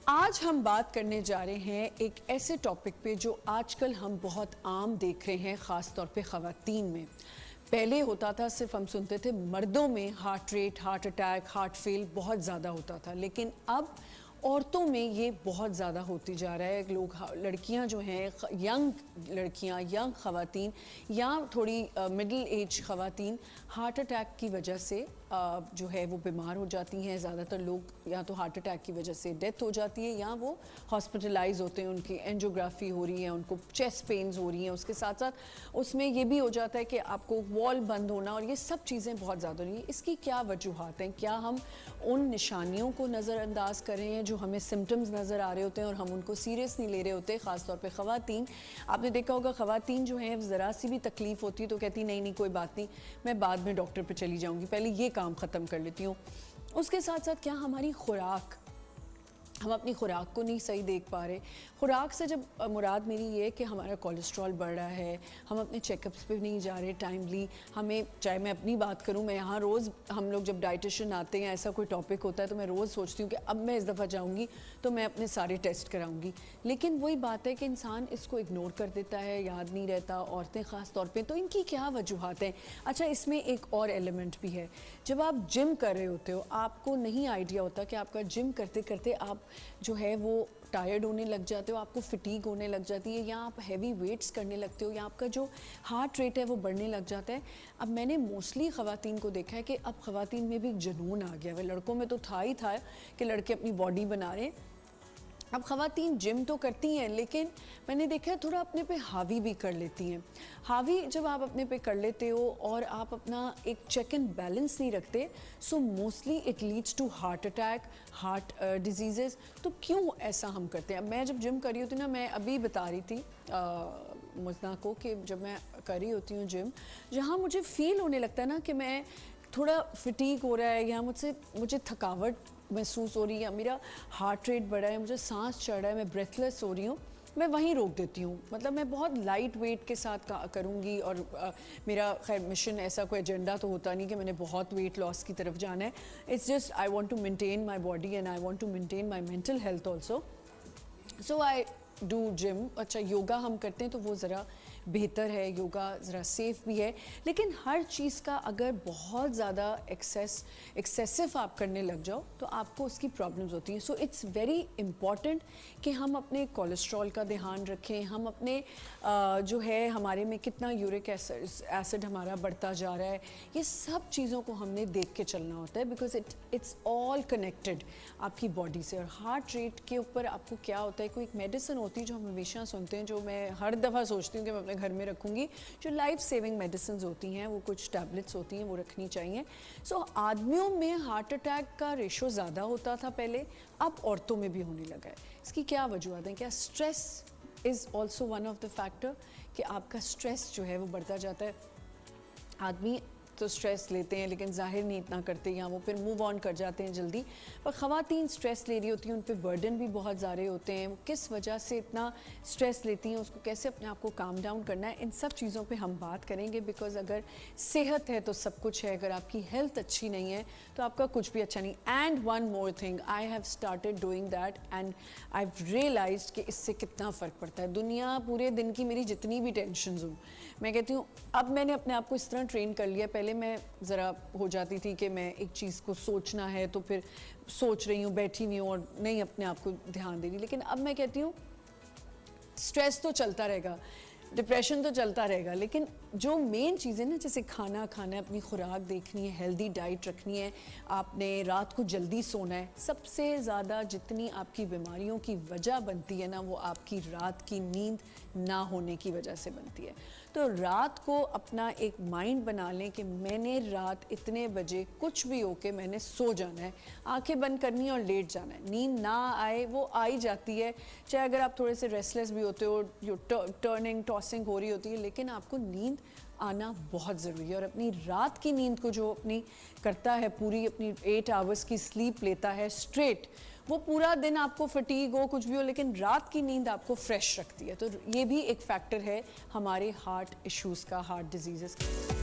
आज हम बात करने जा रहे हैं एक ऐसे टॉपिक पे जो आजकल हम बहुत आम देख रहे हैं, ख़ास तौर पे ख़वातीन में। पहले होता था, सिर्फ हम सुनते थे मर्दों में heart rate, heart attack, heart fail बहुत ज़्यादा होता था, लेकिन अब औरतों में ये बहुत ज़्यादा होती जा रहा है। लोग, लड़कियां जो हैं, यंग लड़कियां, यंग ख़वातीन या थोड़ी मिडिल एज ख़वातीन हार्ट अटैक की वजह से जो है वो बीमार हो जाती हैं। ज़्यादातर लोग या तो हार्ट अटैक की वजह से डेथ हो जाती है या वो हॉस्पिटलाइज होते हैं, उनकी एंजियोग्राफी हो रही है, उनको चेस्ट पेन्स हो रही हैं। उसके साथ साथ उसमें ये भी हो जाता है कि आपको वॉल बंद होना, और ये सब चीज़ें बहुत ज़्यादा हो रही हैं। इसकी क्या वजूहात हैं? क्या हम उन निशानियों को नज़रअंदाज कर रहे हैं जो हमें सिम्टम्स नज़र आ रहे होते हैं और हम उनको सीरियस नहीं ले रहे होते? ख़ास तौर पे ख़वातीन, आपने देखा होगा ख़वातीन जो हैं ज़रा सी भी तकलीफ़ होती है तो कहती नहीं नहीं कोई बात नहीं, मैं बाद में डॉक्टर पे चली जाऊँगी, पहले ये काम ख़त्म कर लेती हूँ। उसके साथ साथ क्या हमारी खुराक, हम अपनी खुराक को नहीं सही देख पा रहे। खुराक से जब मुराद मेरी ये है कि हमारा कोलेस्ट्रॉल बढ़ रहा है, हम अपने चेकअप्स पे नहीं जा रहे टाइमली। हमें, चाहे मैं अपनी बात करूं, मैं यहाँ रोज़, हम लोग जब डाइटिशियन आते हैं, ऐसा कोई टॉपिक होता है तो मैं रोज़ सोचती हूँ कि अब मैं इस दफ़ा जाऊँगी तो मैं अपने सारे टेस्ट कराऊँगी। लेकिन वही बात है कि इंसान इसको इग्नोर कर देता है, याद नहीं रहता, औरतें ख़ास तौर पर। तो इनकी क्या वजूहात हैं? अच्छा, इसमें एक और एलिमेंट भी है। जब आप जिम कर रहे होते हो, आपको नहीं आइडिया होता कि आपका जिम करते करते आप जो है वो टायर्ड होने लग जाते हो, आपको फिटीग होने लग जाती है, या आप हैवी वेट्स करने लगते हो, या आपका जो हार्ट रेट है वो बढ़ने लग जाता है। अब मैंने मोस्टली ख़वातीन को देखा है कि अब ख़वातीन में भी एक जुनून आ गया है। लड़कों में तो था ही था कि लड़के अपनी बॉडी बना रहे हैं, अब ख़वातीन जिम तो करती हैं लेकिन मैंने देखा है थोड़ा अपने पे हावी भी कर लेती हैं। हावी जब आप अपने पे कर लेते हो और आप अपना एक चेक एंड बैलेंस नहीं रखते, so mostly it leads to heart attack, heart diseases. तो क्यों ऐसा हम करते हैं? अब मैं जब जिम कर रही होती ना, मैं अभी बता रही थी मुज़ना को कि जब मैं कर रही होती हूँ जिम, जहाँ मुझे फ़ील होने लगता है ना कि मैं थोड़ा फिटीक हो रहा है, या मुझे थकावट महसूस हो रही है, मेरा हार्ट रेट बढ़ा है, मुझे सांस चढ़ रहा है, मैं ब्रेथलेस हो रही हूँ, मैं वहीं रोक देती हूँ। मतलब मैं बहुत लाइट वेट के साथ करूँगी, और मेरा खैर मिशन ऐसा कोई एजेंडा तो होता नहीं कि मैंने बहुत वेट लॉस की तरफ जाना है। It's just I want to maintain my body and I want to maintain my mental health also, so I do gym. अच्छा, योगा हम करते हैं तो वो ज़रा बेहतर है, योगा ज़रा सेफ़ भी है, लेकिन हर चीज़ का अगर बहुत ज़्यादा एक्सेसिव आप करने लग जाओ तो आपको उसकी प्रॉब्लम्स होती हैं। सो इट्स वेरी इम्पॉर्टेंट कि हम अपने कोलेस्ट्रॉल का ध्यान रखें, हम अपने जो है हमारे में कितना यूरिक एसिड हमारा बढ़ता जा रहा है, ये सब चीज़ों को हमने देख के चलना होता है, बिकॉज इट्स ऑल कनेक्टेड आपकी बॉडी से। और हार्ट रेट के ऊपर आपको क्या होता है, कोई एक मेडिसिन होती है जो हम हमेशा सुनते हैं, जो मैं हर दफ़ा सोचती हूँ कि मैं अपने घर में रखूँगी, जो लाइफ सेविंग मेडिसिन होती हैं, वो कुछ टैबलेट्स होती हैं, वो रखनी चाहिए। सो आदमियों में हार्ट अटैक का रेशो ज़्यादा होता था पहले, अब औरतों में भी होने लगा है। इसकी क्या वजूहत है? क्या stress is also one of the factor, कि आपका स्ट्रेस जो है वो बढ़ता जाता है। आदमी तो स्ट्रेस लेते हैं लेकिन जाहिर नहीं इतना करते, या वो फिर मूव ऑन कर जाते हैं जल्दी, पर ख़वातीन स्ट्रेस ले रही होती हैं, उन पे बर्डन भी बहुत ज़्यादा होते हैं। वो किस वजह से इतना स्ट्रेस लेती हैं, उसको कैसे अपने आप को काम डाउन करना है, इन सब चीज़ों पे हम बात करेंगे। बिकॉज अगर सेहत है तो सब कुछ है, अगर आपकी हेल्थ अच्छी नहीं है तो आपका कुछ भी अच्छा नहीं। And one more thing, I have started doing that and I have realized कि इससे कितना फ़र्क पड़ता है। दुनिया पूरे दिन की मेरी जितनी भी टेंशन्स हों, मैं कहती हूँ अब मैंने अपने आप को इस तरह ट्रेन कर लिया। पहले मैं ज़रा हो जाती थी कि मैं एक चीज़ को सोचना है तो फिर सोच रही हूँ, बैठी हुई हूँ और नहीं अपने आप को ध्यान दे रही, लेकिन अब मैं कहती हूँ स्ट्रेस तो चलता रहेगा, डिप्रेशन तो चलता रहेगा, लेकिन जो मेन चीज़ें ना, जैसे खाना खाना है, अपनी खुराक देखनी है, हेल्दी डाइट रखनी है, आपने रात को जल्दी सोना है। सबसे ज़्यादा जितनी आपकी बीमारियों की वजह बनती है ना, वो आपकी रात की नींद ना होने की वजह से बनती है। तो रात को अपना एक माइंड बना लें कि मैंने रात इतने बजे कुछ भी हो के मैंने सो जाना है, आंखें बंद करनी है और लेट जाना है। नींद ना आए, वो आ ही जाती है, चाहे अगर आप थोड़े से रेस्टलेस भी होते हो, जो टर्निंग टॉसिंग हो रही होती है, लेकिन आपको नींद आना बहुत ज़रूरी है। और अपनी रात की नींद को जो अपनी करता है, पूरी अपनी 8 आवर्स की स्लीप लेता है स्ट्रेट, वो पूरा दिन आपको फटीग हो, कुछ भी हो, लेकिन रात की नींद आपको फ्रेश रखती है। तो ये भी एक फैक्टर है हमारे हार्ट इश्यूज़ का, हार्ट डिजीज़ का।